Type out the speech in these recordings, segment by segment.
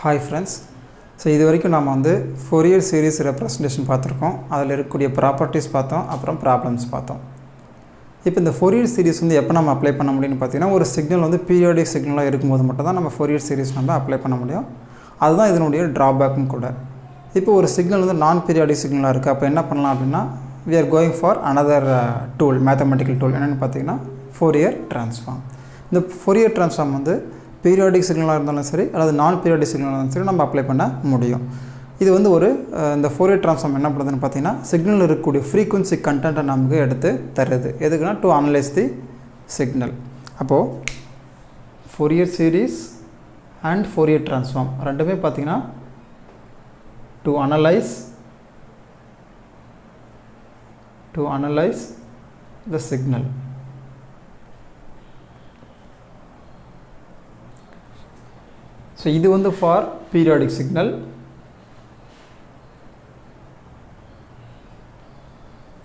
Hi friends. So இது வரைக்கும் நாம வந்து Fourier series representation பார்த்திருக்கோம். அதில் இருக்கக்கூடிய properties பார்த்தோம், அப்புறம் problems பார்த்தோம். இப்போ இந்த Fourier series வந்து எப்போ நம்ம அப்ளை பண்ண முடியும்னு பார்த்தீங்கன்னா ஒரு சிக்னல் வந்து பீரியாடிக் சிக்னலாக இருக்கும்போது மட்டும் தான் நம்ம Fourier series நம்ம அப்ளை பண்ண முடியும். அதுதான் இதனுடைய drawbackம் கூட. இப்போ ஒரு சிக்னல் வந்து நான் பீரியாடிக் சிக்னலாக இருக்குது. அப்போ என்ன பண்ணலாம் அப்படின்னா we are going for another tool, mathematical tool. என்னென்னு பார்த்தீங்கன்னா Fourier transform. இந்த Fourier transform வந்து பீரியாடிக் சிக்னலாக இருந்தாலும் சரி அல்லது நான் பீரியாடிக் சிக்னலாக இருந்தாலும் சரி நம்ம அப்ளை பண்ண முடியும். இது வந்து ஒரு இந்த Fourier transform என்ன பண்ணுதுன்னு பார்த்தீங்கன்னா சிக்னல் இருக்கக்கூடிய ஃப்ரீக்வன்சி கண்டென்ட்டை நமக்கு எடுத்து தருது. எதுக்குன்னா டு அனலைஸ் தி சிக்னல். அப்போது Fourier series and Fourier transform ரெண்டுமே பார்த்தீங்கன்னா to analyse the signal. So இது வந்து ஃபார் பீரியாடிக் சிக்னல்.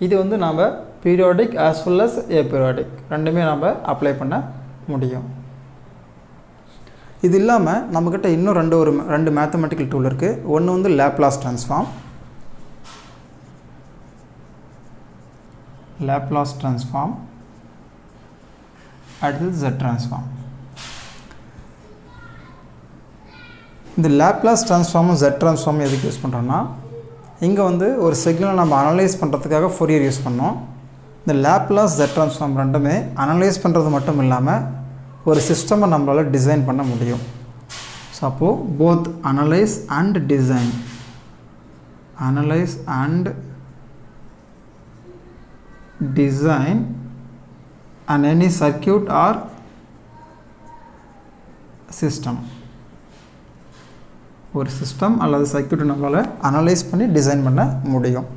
இது வந்து நாம் periodic as well as aperiodic ரெண்டுமே நாம் அப்ளை பண்ண முடியும். இது இல்லாமல் நம்மக்கிட்ட இன்னும் ரெண்டு மேத்தமெட்டிக்கல் டூல் இருக்குது. ஒன்று வந்து லேப்லாஸ் ட்ரான்ஸ்ஃபார்ம், அடுத்தது Z ட்ரான்ஸ்ஃபார்ம். இந்த லேப்லாஸ் ட்ரான்ஸ்ஃபார்மும் Z ட்ரான்ஸ்ஃபார்மும் எதுக்கு யூஸ் பண்ணுறோன்னா இங்கே வந்து ஒரு சிக்னலை நம்ம அனலைஸ் பண்ணுறதுக்காக Fourier யூஸ் பண்ணோம். இந்த லேப்லாஸ் Z ட்ரான்ஸ்ஃபார்ம் ரெண்டுமே அனலைஸ் பண்ணுறது மட்டும் இல்லாமல் ஒரு சிஸ்டமை நம்மளால் டிசைன் பண்ண முடியும். ஸோ அப்போது both analyse and design and any circuit or system. ஒரு சிஸ்டம் அல்லது சர்க்யூட்டை நம்மளால் அனலைஸ் பண்ணி டிசைன் பண்ண முடியும்.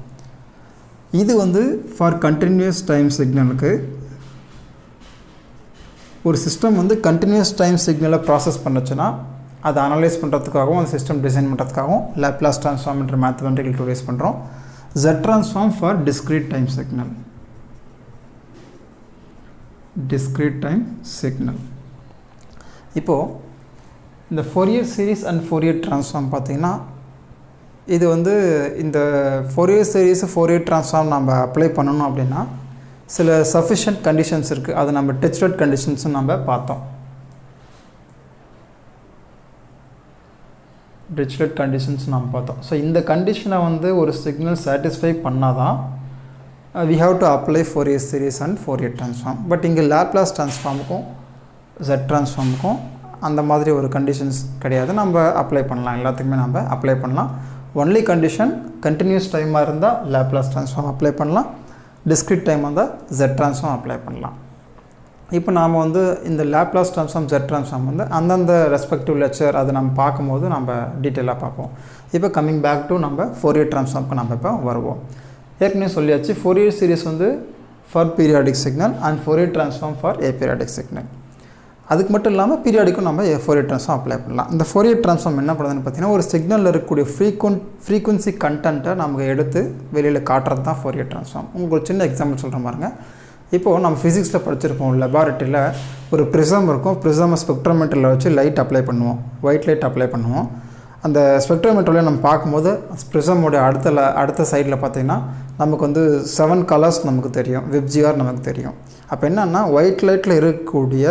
இது வந்து ஃபார் கண்டினியூஸ் டைம் சிக்னலுக்கு ஒரு சிஸ்டம் வந்து கண்டினியூஸ் டைம் சிக்னலை ப்ராசஸ் பண்ணுச்சுன்னா அதை அனலைஸ் பண்ணுறதுக்காகவும் அந்த சிஸ்டம் டிசைன் பண்ணுறதுக்காகவும் லேப்லாஸ் ட்ரான்ஸ்ஃபார்ம் என்ற மேத்தமெட்டிக்கல் டூல் யூஸ் பண்ணுறோம். Z transform for discrete time signal. இப்போது இந்த Fourier series and Fourier transform பார்த்திங்கன்னா இது வந்து இந்த Fourier series Fourier transform நம்ம அப்ளை பண்ணணும் அப்படின்னா சில சஃபிஷியன்ட் கண்டிஷன்ஸ் இருக்குது. அது நம்ம டெஸ்டட் கண்டிஷன்ஸும் நம்ம பார்த்தோம். ஸோ இந்த கண்டிஷனை வந்து ஒரு சிக்னல் சாட்டிஸ்ஃபை பண்ணால் தான் we have to apply Fourier series and Fourier transform. But இங்கே லேப்லாஸ் ட்ரான்ஸ்ஃபார்முக்கும் Z ட்ரான்ஸ்ஃபார்முக்கும் அந்த மாதிரி ஒரு கண்டிஷன்ஸ் கிடையாது. நம்ம அப்ளை பண்ணலாம், எல்லாத்துக்குமே நம்ம அப்ளை பண்ணலாம். ஒன்லி கண்டிஷன் கண்டினியூஸ் டைமாக இருந்தால் லேப்லாஸ் ட்ரான்ஸ்ஃபார்ம் அப்ளை பண்ணலாம், டிஸ்க்ரீட் டைம் இருந்தால் Z ட்ரான்ஸ்ஃபார்ம் அப்ளை பண்ணலாம். இப்போ நாம் வந்து இந்த லேப்லாஸ் ட்ரான்ஸ்ஃபார்ம் Z ட்ரான்ஸ்ஃபார்ம் வந்து அந்தந்த ரெஸ்பெக்டிவ் லெக்சர் அதை நம்ம பார்க்கும்போது நம்ம டீட்டெயிலாக பார்ப்போம். இப்போ கம்மிங் பேக் டு நம்ம Fourier ட்ரான்ஸ்ஃபார்முக்கு நம்ம இப்போ வருவோம். ஏற்கனவே சொல்லியாச்சு Fourier series வந்து for periodic signal and Fourier transform for aperiodic signal. அதுக்கு மட்டும் இல்லாமல் பீரியாடிக்கும் நம்ம Fourier transform அப்ளை பண்ணலாம். இந்த Fourier transform என்ன பண்ணுறதுன்னு பார்த்தீங்கன்னா ஒரு சிக்னலில் இருக்கக்கூடிய ஃப்ரீக்வன்சி கண்டென்ட்டை நமக்கு எடுத்து வெளியில் காட்டுறது தான் Fourier transform. உங்களுக்கு சின்ன எக்ஸாம்பிள் சொல்கிற பாருங்க. இப்போது நம்ம ஃபிசிக்ஸில் படிச்சிருப்போம், லெபார்ட்டரியில் ஒரு ப்ரிசம் இருக்கும். ப்ரிசமை ஸ்பெக்ட்ரோமீட்டரில் வச்சு லைட் அப்ளை பண்ணுவோம், ஒயிட் லைட் அப்ளை பண்ணுவோம். அந்த ஸ்பெக்ட்ரோமீட்டரில் நம்ம பார்க்கும்போது ப்ரிசமோடைய அடுத்த சைடில் பார்த்திங்கன்னா நமக்கு வந்து 7 கலர்ஸ் நமக்கு தெரியும், விப்ஜிஆர் நமக்கு தெரியும். அப்போ என்னென்னா ஒயிட் லைட்டில் இருக்கக்கூடிய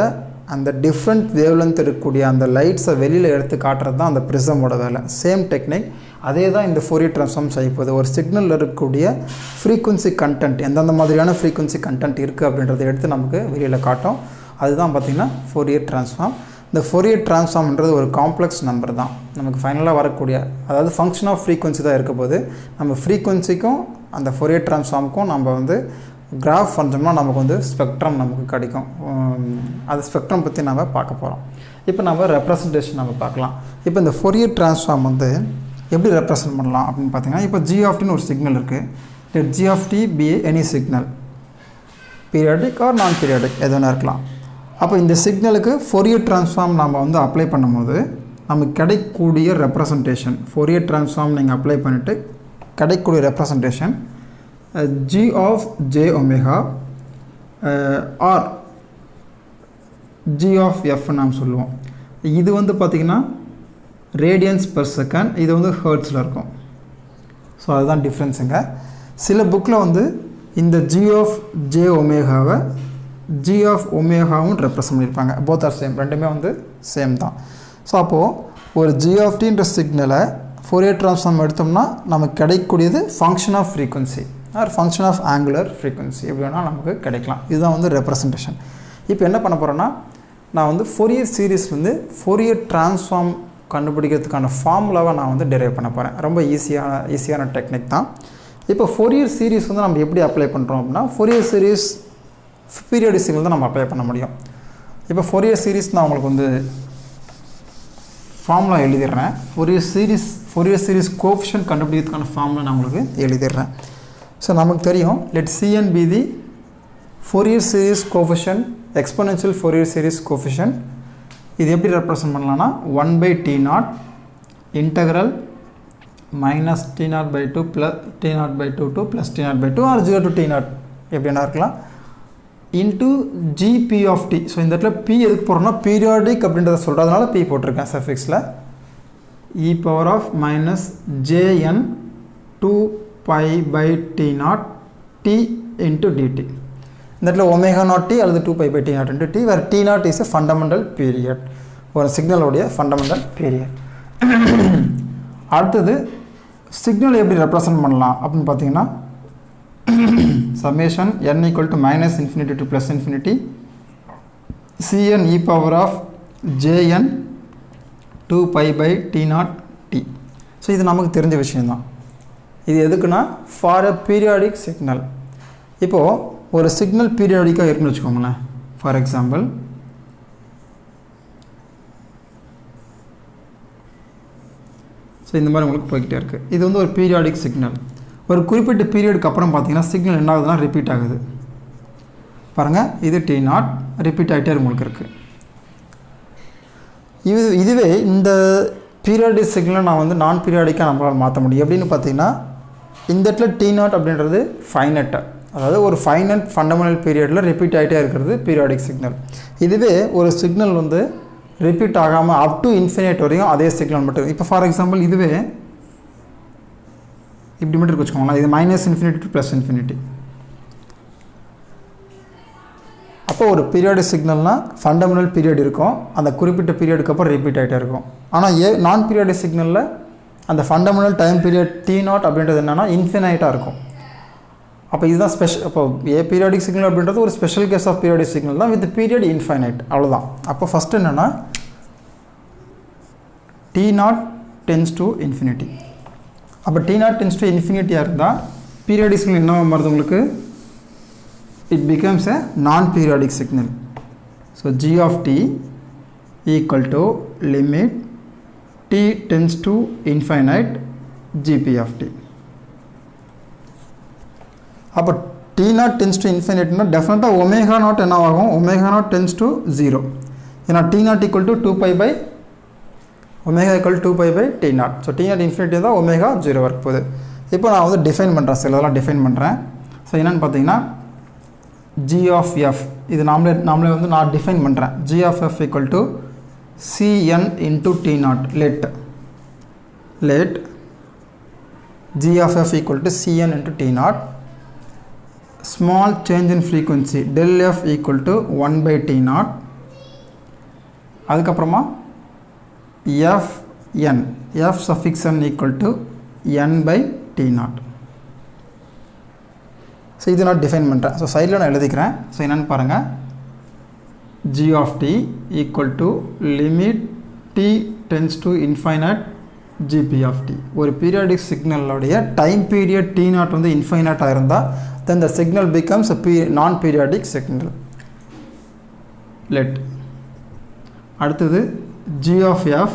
அந்த டிஃப்ரெண்ட் வேவ்லென்த் இருக்கக்கூடிய அந்த லைட்ஸை வெளியில் எடுத்து காட்டுறது தான் அந்த ப்ரிசமோட வேலை. சேம் டெக்னிக் அதே தான் இந்த Fourier transform செய்யப்போகுது. ஒரு சிக்னலில் இருக்கக்கூடிய ஃப்ரீக்வன்சி கண்டென்ட் எந்தெந்த மாதிரியான ஃப்ரீக்வன்சி கண்டென்ட் இருக்குது அப்படின்றத எடுத்து நமக்கு வெளியில் காட்டும். அதுதான் பார்த்திங்கன்னா Fourier transform. இந்த Fourier transformன்றது ஒரு காம்ப்ளெக்ஸ் நம்பர் தான். நமக்கு ஃபைனலாக வரக்கூடிய அதாவது ஃபங்க்ஷன் ஆஃப் ஃப்ரீக்வன்சி தான் இருக்க போது. நம்ம ஃப்ரீக்வன்சிக்கும் அந்த Fourier transformக்கும் நம்ம வந்து கிராஃப் வரைஞ்சோம்னா நமக்கு வந்து ஸ்பெக்ட்ரம் நமக்கு கிடைக்கும். அது ஸ்பெக்ட்ரம் பற்றி நம்ம பார்க்க போகிறோம். இப்போ நம்ம ரெப்ரசன்டேஷன் நம்ம பார்க்கலாம். இப்போ இந்த Fourier transform வந்து எப்படி ரெப்ரசன்ட் பண்ணலாம் அப்படின்னு பார்த்தீங்கன்னா இப்போ g(t) ஒரு சிக்னல் இருக்குது. Let g(t) be any signal, periodic or non periodic எது வேணா இருக்கலாம். அப்போ இந்த சிக்னலுக்கு Fourier transform நம்ம வந்து அப்ளை பண்ணும்போது நமக்கு கிடைக்கக்கூடிய ரெப்ரசன்டேஷன் Fourier transform நீங்கள் அப்ளை பண்ணிவிட்டு கிடைக்கக்கூடிய representation g of j omega or g of f நாம் சொல்லுவோம். இது வந்து பார்த்திங்கன்னா ரேடியன்ஸ் பெர் செகண்ட், இது வந்து ஹெர்ட்ஸில் இருக்கும். ஸோ அதுதான் டிஃப்ரென்ஸுங்க. சில புக்கில் வந்து இந்த g of j ஒமேகாவை g of ஒமேகாவும் ரெப்ரசன்ட் பண்ணியிருப்பாங்க. போத் ஆர் சேம், ரெண்டுமே வந்து சேம் தான். ஸோ அப்போது ஒரு g of tன்ற சிக்னலை ஃபோரியர் ட்ரான்ஸ்ஃபார்ம் எடுத்தோம்னா நமக்கு கிடைக்கக்கூடியது function of frequency or function of angular frequency எப்படி வேணால் நமக்கு கிடைக்கலாம். இதுதான் வந்து ரெப்ரசன்டேஷன். இப்போ என்ன பண்ண போகிறேன்னா, நான் வந்து ஃபோரியர் சீரீஸ்லேருந்து ஃபோரியர் ட்ரான்ஸ்ஃபார்ம் கண்டுபிடிக்கிறதுக்கான ஃபார்முலாவை நான் வந்து டெரைவ் பண்ண போகிறேன். ரொம்ப ஈஸியான டெக்னிக் தான். இப்போ ஃபோரியர் சீரீஸ் வந்து நம்ம எப்படி அப்ளை பண்ணுறோம் அப்படின்னா, ஃபோரியர் சீரீஸ் பீரியாடிக் சிக்னல் தான் நம்ம அப்ளை பண்ண முடியும். இப்போ ஃபோரியர் சீரீஸ் நான் உங்களுக்கு வந்து ஃபார்முலா எழுதிடுறேன். ஃபோரியர் சீரீஸ் கோஎஃபிஷியன்ட் கண்டுபிடிக்கிறதுக்கான ஃபார்முலா நான் உங்களுக்கு எழுதிடுறேன். ஸோ நமக்கு தெரியும், let Cn be the Fourier series coefficient, exponential Fourier series coefficient. இது எப்படி ரெப்ரசன்ட் பண்ணலாம்னா 1/T0 integral minus T0/2 plus T0/2 to plus T0/2 or 0 to T0 எப்படி என்ன இருக்கலாம் into Gp of t. So இந்த இடத்துல p எதுக்கு போடுறோம்னா பீரியாடிக் அப்படின்றத சொல்கிறதுனால p போட்டிருக்கேன் சஃபிக்ஸில். e power of minus jn 2π/T0 t into dt. இந்த இடத்துல ஒமேகா நாட் டி அல்லது 2π/T0 into t, where T0 is a fundamental period, ஒரு சிக்னலோடைய ஃபண்டமெண்டல் பீரியட். அடுத்தது சிக்னல் எப்படி ரெப்ரசன்ட் பண்ணலாம் அப்படின்னு பார்த்தீங்கன்னா, summation n equal to minus infinity to plus infinity Cn e power of jn 2π/T0 t. So இது நமக்கு தெரிஞ்ச விஷயம்தான். இது எதுக்குன்னா ஃபார் அ பீரியாடிக் சிக்னல். இப்போது ஒரு சிக்னல் பீரியாடிக்காக இருக்குன்னு வச்சுக்கோங்களேன். ஃபார் எக்ஸாம்பிள் ஸோ இந்த மாதிரி உங்களுக்கு போய்கிட்டே இருக்குது. இது வந்து ஒரு பீரியாடிக் சிக்னல். ஒரு குறிப்பிட்ட பீரியடுக்கு அப்புறம் பார்த்தீங்கன்னா சிக்னல் என்ன ஆகுதுன்னா ரிப்பீட் ஆகுது. பாருங்கள், இது T0 ரிப்பீட் ஆகிட்டே உங்களுக்கு இருக்குது. இதுவே இந்த பீரியாடிக் சிக்னலை நான் வந்து நான் பீரியாடிக்காக நம்மளால் மாற்ற முடியும். எப்படின்னு பார்த்தீங்கன்னா, இந்த இடத்துல T0 அப்படின்றது ஃபைனட், அதாவது ஒரு ஃபைனட் ஃபண்டமெண்டல் பீரியடில் ரிப்பீட் ஆகிட்டே இருக்கிறது பீரியாடிக் சிக்னல். இதுவே ஒரு சிக்னல் வந்து ரிப்பீட் ஆகாமல் அப் டு இன்ஃபினிட் வரையும் அதே சிக்னல் மட்டும். இப்போ ஃபார் எக்ஸாம்பிள் இதுவே இப்படி மட்டும் வச்சுக்கோங்களேன், இது -∞ to +∞. அப்போ ஒரு பீரியாடிக் சிக்னல்னால் ஃபண்டமெண்டல் பீரியட் இருக்கும், அந்த குறிப்பிட்ட பீரியடுக்கு அப்புறம் ரிப்பீட் ஆகிட்டே இருக்கும். ஆனால் நான் பீரியாடிக் சிக்னலில் அந்த ஃபண்டமெண்டல் டைம் பீரியட் T0 அப்படின்றது என்னென்னா இன்ஃபினைட்டாக இருக்கும். அப்போ இதுதான் ஸ்பெஷல். அப்போ பீரியாடிக் சிக்னல் அப்படின்றது ஒரு special case of periodic signal தான், வித் பீரியட் இன்ஃபைனைட், அவ்வளோதான். அப்போ ஃபஸ்ட்டு என்னென்னா T0 tends to infinity. அப்போ T0 tends to infinity இருந்தால் பீரியாடிக் சிக்னல் என்ன மாறுது உங்களுக்கு, it becomes a non-periodic signal. So g of t equal to limit t tends to infinite gp of t. அப்போ T0 tends to infinite டெஃபினட்டாக omega not என்ன ஆகும், omega not tends to 0. ஏன்னா T0 equal to 2π omega equal to 2π/T0. So T0 infinity தான், omega 0 வரைக்கும் போகுது. இப்போ நான் வந்து டிஃபைன் பண்ணுறேன், சிலதெல்லாம் டிஃபைன் பண்ணுறேன். ஸோ என்னென்னு பார்த்தீங்கன்னா g of f, இது நாமளே வந்து நான் டிஃபைன் பண்ணுறேன். g of f equal to Cn into T0. let g of f equal to Cn into T0. small change in frequency del f equal to 1/T0. அதுக்கப்புறமா fn, f suffix n equal to n/T0. So இது நான் define பண்ணுறேன். So சைடில் நான் எழுதிக்கிறேன். So என்னென்னு பாருங்கள், g of t equal to limit t tends to infinite gp of t. ஒரு பீரியாடிக் சிக்னலுடைய டைம் பீரியட் T0 வந்து இன்ஃபைனட்டாக இருந்தால் then the signal becomes a non-periodic signal. let அடுத்தது g of f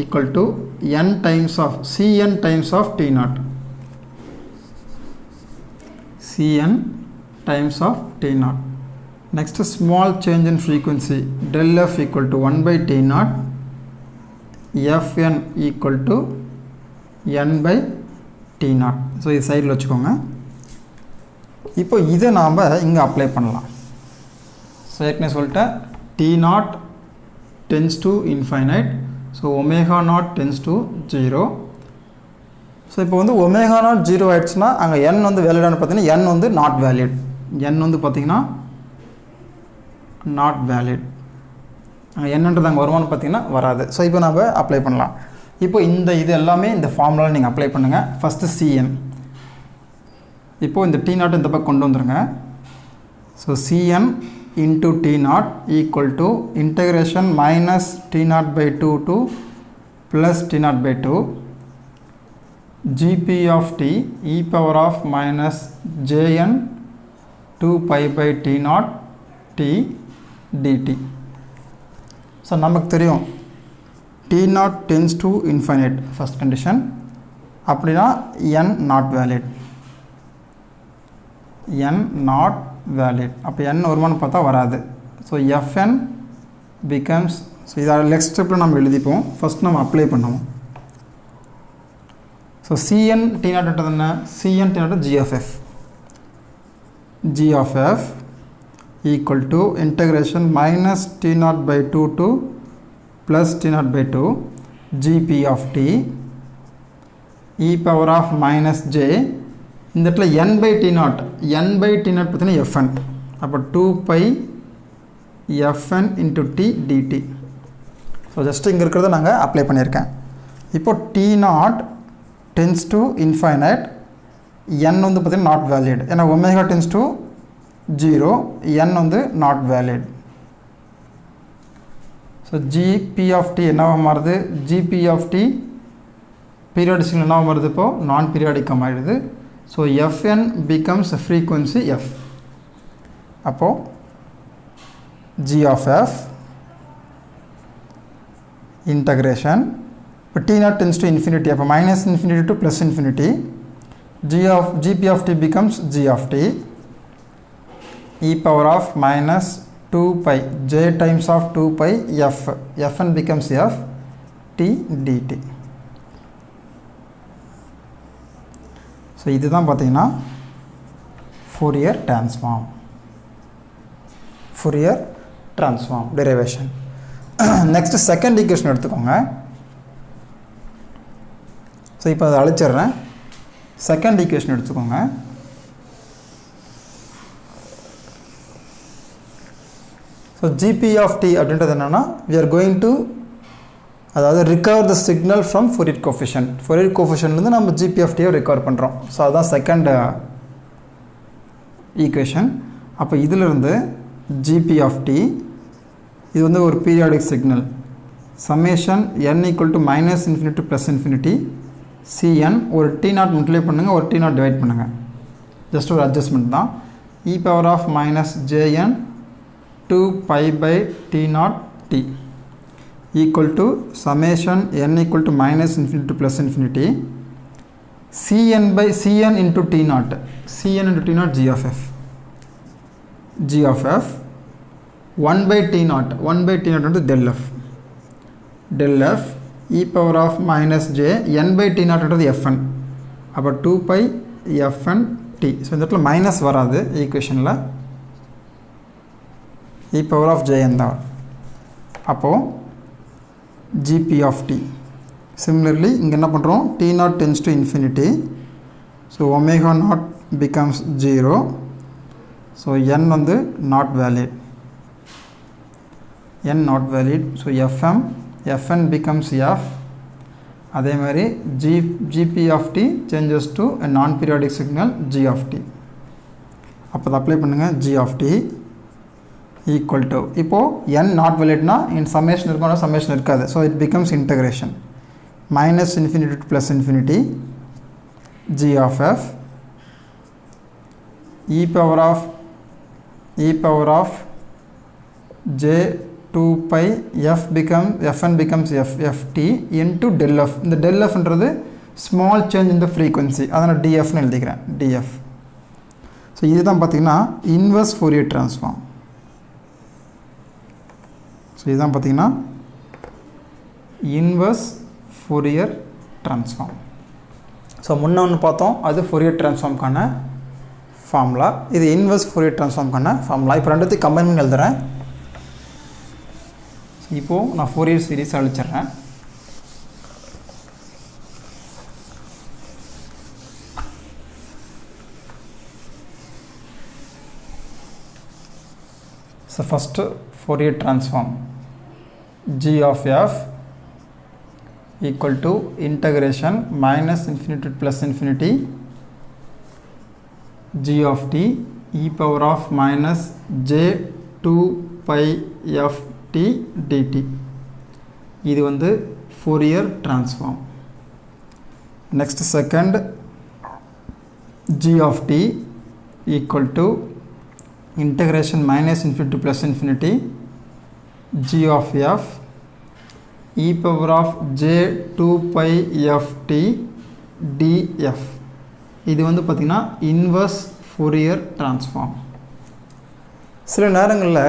equal to n times of Cn times of T0. Cn times of T0. Next, small change in frequency del f equal to 1/T0. fn equal to n/T0. So இது சைடில் வச்சுக்கோங்க. இப்போ இதை நாம் இங்கே apply பண்ணலாம். So ஏற்கனவே சொல்லிட்டேன், T0 tends to infinite. So omega not tends to 0. So இப்போ வந்து ஒமேகா நாட் 0 ஆகிடுச்சுன்னா அங்கே n வந்து வேலிடானு பார்த்தீங்கன்னா n வந்து நாட் வேலிட், n வந்து பார்த்திங்கன்னா நாட் வேலிட், அங்கே என்னன்றது அங்கே வருமானு பார்த்தீங்கன்னா வராது. ஸோ இப்போ நம்ம அப்ளை பண்ணலாம். இப்போ இது எல்லாமே இந்த ஃபார்முலாவில் நீங்கள் அப்ளை பண்ணுங்கள். ஃபஸ்ட்டு Cn, இப்போது இந்த T0 இந்த பக்கம் கொண்டு வந்துருங்க. So Cn into T0 equal to integration minus T0 by 2 to plus T0 by 2 Gp of T e power of minus Jn 2 pi by T0 T dt. So நமக்கு தெரியும் T0 tends to infinite first condition, அப்படின்னா n not valid, n not valid. அப்போ n வருமானு பார்த்தா வராது. So Fn becomes, so இதை next ஸ்டெப்பில் நம்ம எழுதிப்போம். ஃபஸ்ட் நம்ம அப்ளை பண்ணுவோம். ஸோ Cn T0 என்ன? Cn T0 g of f, g of f equal to integration minus T0 by 2 to plus T0 by 2 Gp of T e power of minus j, இந்த இடத்துல n by T0 பார்த்தீங்கன்னா Fn, அப்போ 2 pi Fn into T dt. So just இங்கே இருக்கிறத நாங்கள் apply பண்ணியிருக்கேன். இப்போ T0 tends to infinite, n வந்து பார்த்தீங்கன்னா நாட் வேலிட், ஏன்னா ஒமேகா tends to 0, n வந்து not valid. So Gp of T என்னவாக மாறுது? Gp of T periodic signal என்னவாக மாறுது? இப்போது நான் பீரியாடிக்காக மாறிடுது. So Fn becomes a frequency f. அப்போது g of f integration, இப்போ T0 tends to infinity, அப்போ minus infinity to plus infinity, Gp of T becomes g of T e power of minus 2 pi j times of 2 pi f, Fn becomes f T dt. So இதுதான் பார்த்தீங்கன்னா Fourier transform derivation. Next second equation எடுத்துக்கோங்க. So இப்போ அதை அழிச்சிடுறேன். Second equation எடுத்துக்கோங்க. So Gp of T அப்படின்றது என்னென்னா, we are going to, அதாவது recover the signal from Fourier coefficient. Fourier coefficientலேருந்து நம்ம Gp of T recover பண்ணுறோம். ஸோ அதுதான் செகண்ட் ஈக்குவேஷன். அப்போ இதிலிருந்து Gp of T, இது வந்து ஒரு periodic signal, summation n equal to minus infinity to plus infinity Cn, ஒரு T0 மல்டிப்ளை பண்ணுங்கள், ஒரு T0 டிவைட் பண்ணுங்கள், ஜஸ்ட் ஒரு அட்ஜஸ்ட்மெண்ட் தான். e power of minus Jn 2 pi by T0 T equal to summation n equal to minus infinity to plus infinity Cn into T0, Cn into T0 g of f 1 by T0 into del f e power of minus j n by T0 into the Fn, அப்போ 2 pi Fn T. So இந்த இடத்துல minus வராது ஈக்குவேஷனில், e power of jn தான். அப்போது Gp of T. Similarly, இங்கே என்ன பண்ணுறோம்? T0 tends to infinity, so omega naught becomes 0, so n வந்து not valid, so Fn becomes f. அதே மாதிரி Gp of T changes to a non-periodic signal g of T. அப்போ அதை apply பண்ணுங்கள். g of T equal to, இப்போது n not validனா in summation இருக்கணும், summation இருக்காது, so it becomes integration minus infinity to plus infinity g of f e power of j 2 pi Fn becomes ft into del f. இந்த del f என்றது small change in the frequency, அதனால் df னு எழுதிக்கிறேன், df. So இதுதான் பார்த்தீங்கன்னா inverse Fourier transform. So இதுதான் பார்த்தீங்கன்னா inverse Fourier transform. So முன்ன ஒன்று பார்த்தோம், அது ஃபோரியர் ட்ரான்ஸ்ஃபார்முக்கான ஃபார்முலா, இது இன்வர்ஸ் ஃபோரியர் ட்ரான்ஸ்ஃபார்முக்கான ஃபார்முலா. இப்போ ரெண்டுத்தையும் கம்பைன் பண்ணி எழுதுகிறேன். இப்போது நான் ஃபோரியர் சீரீஸ் அழிச்சிட்றேன். So first Fourier transform g of f equal to integration minus infinity to plus infinity g of t e power of minus j 2 pi f t dt. இது வந்து Fourier transform. Next second g of t equal to integration minus infinity to plus infinity g of f e power of j 2 pi f t df. இது வந்து பார்த்தீங்கன்னா inverse Fourier transform. சில நேரங்களில்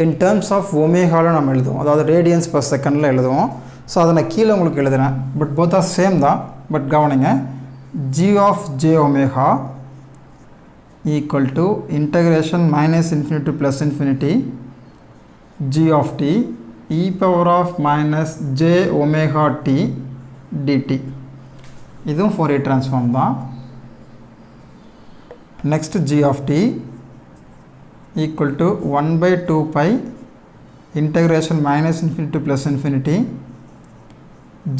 in terms of ஒமேகாவில் நம்ம எழுதுவோம், அதாவது radians per செகண்டில் எழுதுவோம். ஸோ அதை நான் கீழே உங்களுக்கு எழுதுறேன், பட் போத் ஆர் சேம் தான். பட் கவனிங்க, g of j omega equal to integration minus infinity to plus infinity g of t e power of minus j omega t dt. இதுவும் Fourier transform தான். Next g of t equal to 1 by 2 pi integration minus infinity to plus infinity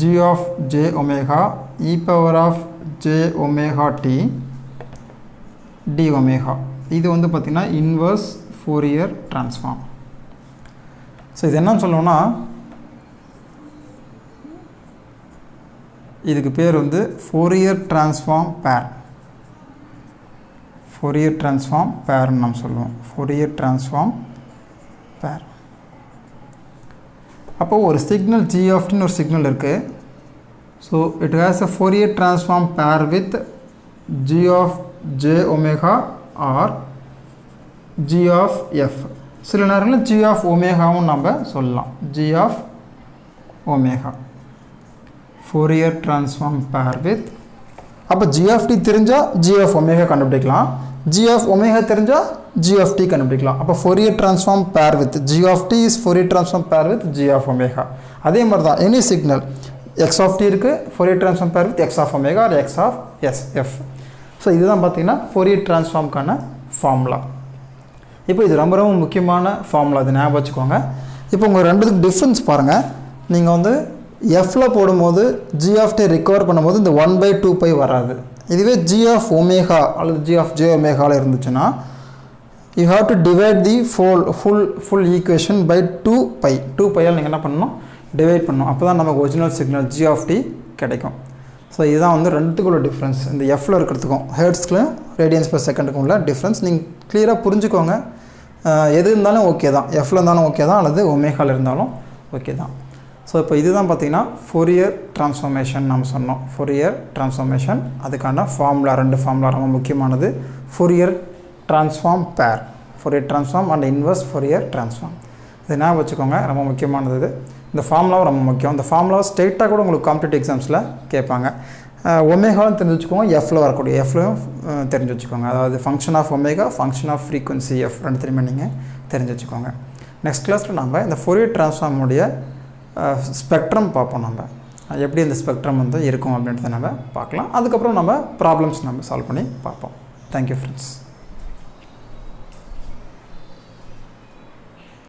g of j omega e power of j omega t d omega. இது வந்து பார்த்தீங்கன்னா inverse Fourier transform. So இது என்னன்னு சொல்லுவோம்னா, இதுக்கு பேர் வந்து Fourier transform pair. Fourier transform pair நாம் சொல்லுவோம். Fourier transform pair. அப்போ ஒரு சிக்னல் g of t ஒரு சிக்னல் இருக்கு. So it has a Fourier transform pair with g of j omega or g of f. சில நேரங்களில் g of omegaவும் நம்ம சொல்லலாம். g of omega Fourier transform pair with. அப்போ g of t தெரிஞ்சா g of omega கண்டுபிடிக்கலாம், g of omega தெரிஞ்சா g of t கண்டுபிடிக்கலாம். அப்போ Fourier transform pair with g of t is Fourier transform pair with g of omega. அதே மாதிரி தான் any signal x of t இருக்கு, Fourier transform pair with x of omega or x of f. So இதுதான் பார்த்தீங்கன்னா Fourier transformக்கான formula. இப்போ இது ரொம்ப ரொம்ப முக்கியமான ஃபார்முலா, அது ஞாபகம் வச்சுக்கோங்க. இப்போ உங்கள் ரெண்டுத்துக்கு டிஃப்ரென்ஸ் பாருங்கள். நீங்கள் வந்து எஃப்பில் போடும்போது g of t ரிகவர் பண்ணும்போது இந்த 1 by 2 pi வராது. இதுவே g of omega அல்லது g of j omega இருந்துச்சுன்னா you have to divide the full equation by 2 pi. 2 pi நீங்கள் என்ன பண்ணணும், டிவைட் பண்ணணும். அப்போ தான் நமக்கு original signal g of t கிடைக்கும். ஸோ இதுதான் வந்து ரெண்டுத்துக்குள்ள டிஃப்ரென்ஸ், இந்த எஃப்பில் இருக்கிறதுக்கும் ஹெர்ட்ஸ்க்கும் ரேடியன்ஸ் பர் செகண்டுக்கும் உள்ள டிஃப்ரென்ஸ். நீங்கள் கிளியராக புரிஞ்சுக்கோங்க. எது இருந்தாலும் ஓகே தான், எஃப்பில் இருந்தாலும் ஓகே தான், அல்லது ஒமேகாவில் இருந்தாலும் ஓகே தான். ஸோ இப்போ இதுதான் பார்த்தீங்கன்னா Fourier transformation நம்ம சொன்னோம். Fourier transformation அதுக்கான ஃபார்முலா, ரெண்டு ஃபார்முலா ரொம்ப முக்கியமானது. Fourier transform pair, Fourier transform and inverse Fourier transform. இது ஞாபகம் வச்சுக்கோங்க, ரொம்ப முக்கியமானது இது. இந்த ஃபார்முலாவும் ரொம்ப முக்கியம். இந்த ஃபார்முலாவை ஸ்ட்ரெயிட்டாக கூட உங்களுக்கு காம்படிட்டிவ் எக்ஸாம்ஸில் கேட்பாங்க. ஒமேகாவும் தெரிஞ்சு வச்சுக்கோங்க, எஃப்பில் வரக்கூடிய எஃப்லையும் தெரிஞ்சு வச்சுக்கோங்க. அதாவது function of omega, function of frequency F, ரெண்டு தெரியுமே நீங்கள் தெரிஞ்சு வச்சுக்கோங்க. நெக்ஸ்ட் கிளாஸில் நம்ம இந்த Fourier transformuடைய ஸ்பெக்ட்ரம் பார்ப்போம். நம்ம எப்படி இந்த ஸ்பெக்ட்ரம் வந்து இருக்கும் அப்படின்றத நம்ம பார்க்கலாம். அதுக்கப்புறம் நம்ம ப்ராப்ளம்ஸ் நம்ம சால்வ் பண்ணி பார்ப்போம். Thank you friends.